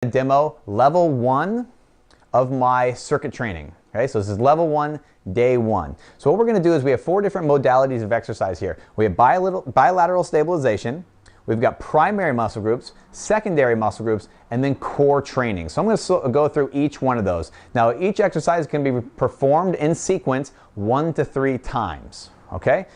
Demo level 1 of my circuit training. Okay, so this is level 1, day 1. So what we're going to do is we have 4 different modalities of exercise here. We have bilateral stabilization, we've got primary muscle groups, secondary muscle groups, and then core training. So I'm going to go through each one of those. Now each exercise can be performed in sequence 1 to 3 times. Okay?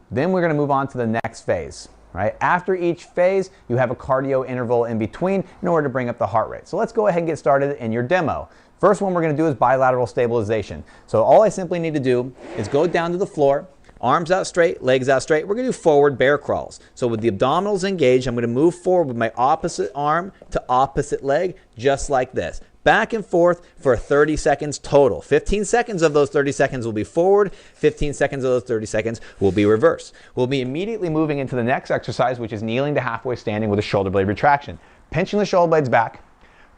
Then we're going to move on to the next phase. Right? After each phase, you have a cardio interval in between in order to bring up the heart rate. So let's go ahead and get started in your demo. First one we're going to do is bilateral stabilization. So all I simply need to do is go down to the floor, arms out straight, legs out straight. We're going to do forward bear crawls. So with the abdominals engaged, I'm going to move forward with my opposite arm to opposite leg, just like this. Back and forth for 30 seconds total. 15 seconds of those 30 seconds will be forward, 15 seconds of those 30 seconds will be reverse. We'll be immediately moving into the next exercise, which is kneeling to halfway standing with a shoulder blade retraction. Pinching the shoulder blades back,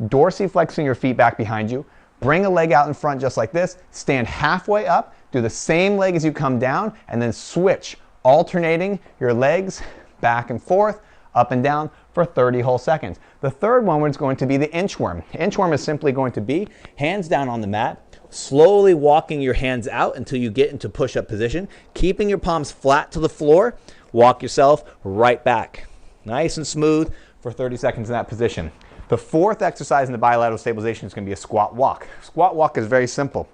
dorsiflexing your feet back behind you, bring a leg out in front just like this, stand halfway up, do the same leg as you come down, and then switch, alternating your legs back and forth, up and down for 30 whole seconds. The third one is going to be the inchworm. Inchworm is simply going to be hands down on the mat, slowly walking your hands out until you get into push-up position, keeping your palms flat to the floor, walk yourself right back. Nice and smooth for 30 seconds in that position. The fourth exercise in the bilateral stabilization is going to be a squat walk. Squat walk is very simple.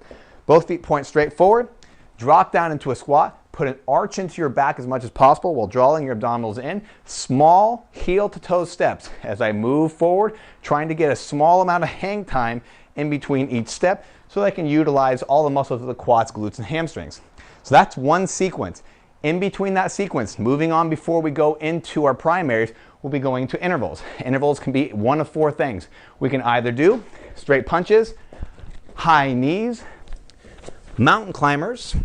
Both feet point straight forward, drop down into a squat, put an arch into your back as much as possible while drawing your abdominals in. Small heel to toe steps as I move forward, trying to get a small amount of hang time in between each step so that I can utilize all the muscles of the quads, glutes, and hamstrings. So that's one sequence. In between that sequence, moving on before we go into our primaries, we'll be going to intervals. Intervals can be one of 4 things. We can either do straight punches, high knees, mountain climbers,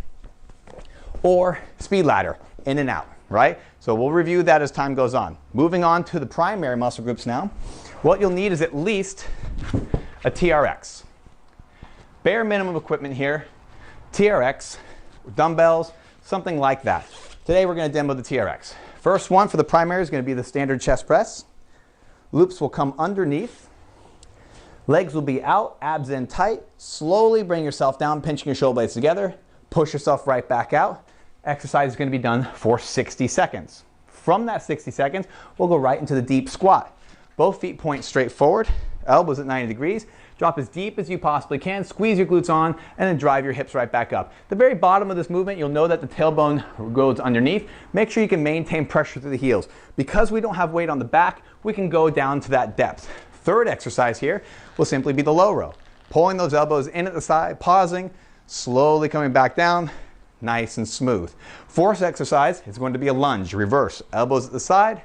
or speed ladder, in and out, right? So we'll review that as time goes on. Moving on to the primary muscle groups now, what you'll need is at least a TRX. Bare minimum equipment here, TRX, dumbbells, something like that. Today we're going to demo the TRX. First one for the primary is going to be the standard chest press. Loops will come underneath. Legs will be out, abs in tight. Slowly bring yourself down, pinching your shoulder blades together. Push yourself right back out. Exercise is going to be done for 60 seconds. From that 60 seconds, we'll go right into the deep squat. Both feet point straight forward, elbows at 90 degrees. Drop as deep as you possibly can, squeeze your glutes on, and then drive your hips right back up. The very bottom of this movement, you'll know that the tailbone goes underneath. Make sure you can maintain pressure through the heels. Because we don't have weight on the back, we can go down to that depth. Third exercise here will simply be the low row. Pulling those elbows in at the side, pausing, slowly coming back down, nice and smooth. Fourth exercise is going to be a lunge, reverse. Elbows at the side,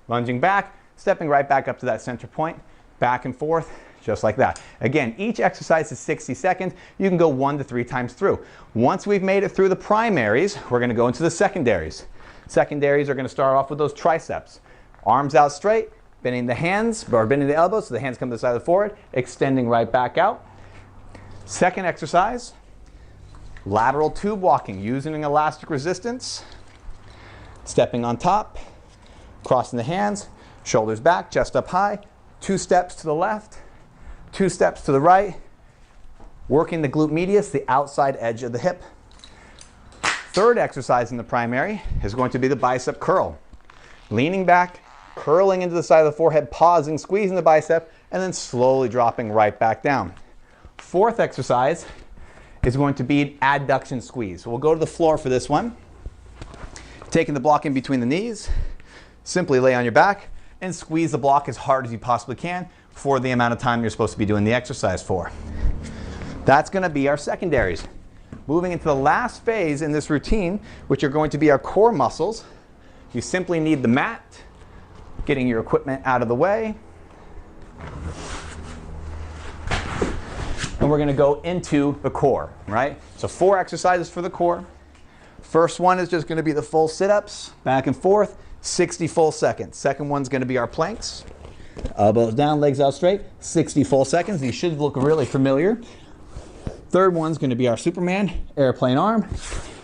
lunging back, stepping right back up to that center point, back and forth, just like that. Again, each exercise is 60 seconds. You can go 1 to 3 times through. Once we've made it through the primaries, we're going to go into the secondaries. Secondaries are going to start off with those triceps. Arms out straight, bending the hands, or bending the elbows so the hands come to the side of the forehead, extending right back out. Second exercise, lateral tube walking, using an elastic resistance, stepping on top, crossing the hands, shoulders back, chest up high, 2 steps to the left, 2 steps to the right, working the glute medius, the outside edge of the hip. Third exercise in the primary is going to be the bicep curl. Leaning back, curling into the side of the forehead, pausing, squeezing the bicep, and then slowly dropping right back down. Fourth exercise is going to be an adduction squeeze. So we'll go to the floor for this one. Taking the block in between the knees, simply lay on your back and squeeze the block as hard as you possibly can for the amount of time you're supposed to be doing the exercise for. That's going to be our secondaries. Moving into the last phase in this routine, which are going to be our core muscles, you simply need the mat, getting your equipment out of the way. And we're going to go into the core, right? So 4 exercises for the core. First one is just going to be the full sit-ups, back and forth, 60 full seconds. Second one's going to be our planks. Elbows down, legs out straight, 60 full seconds. These should look really familiar. Third one's going to be our Superman, airplane arm.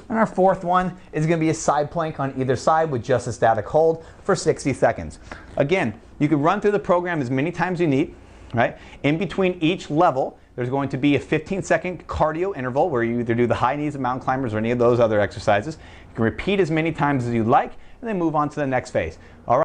And our fourth one is going to be a side plank on either side with just a static hold for 60 seconds. Again, you can run through the program as many times as you need. right? In between each level, there's going to be a 15-second cardio interval where you either do the high knees of mountain climbers or any of those other exercises. You can repeat as many times as you'd like, and then move on to the next phase. All right.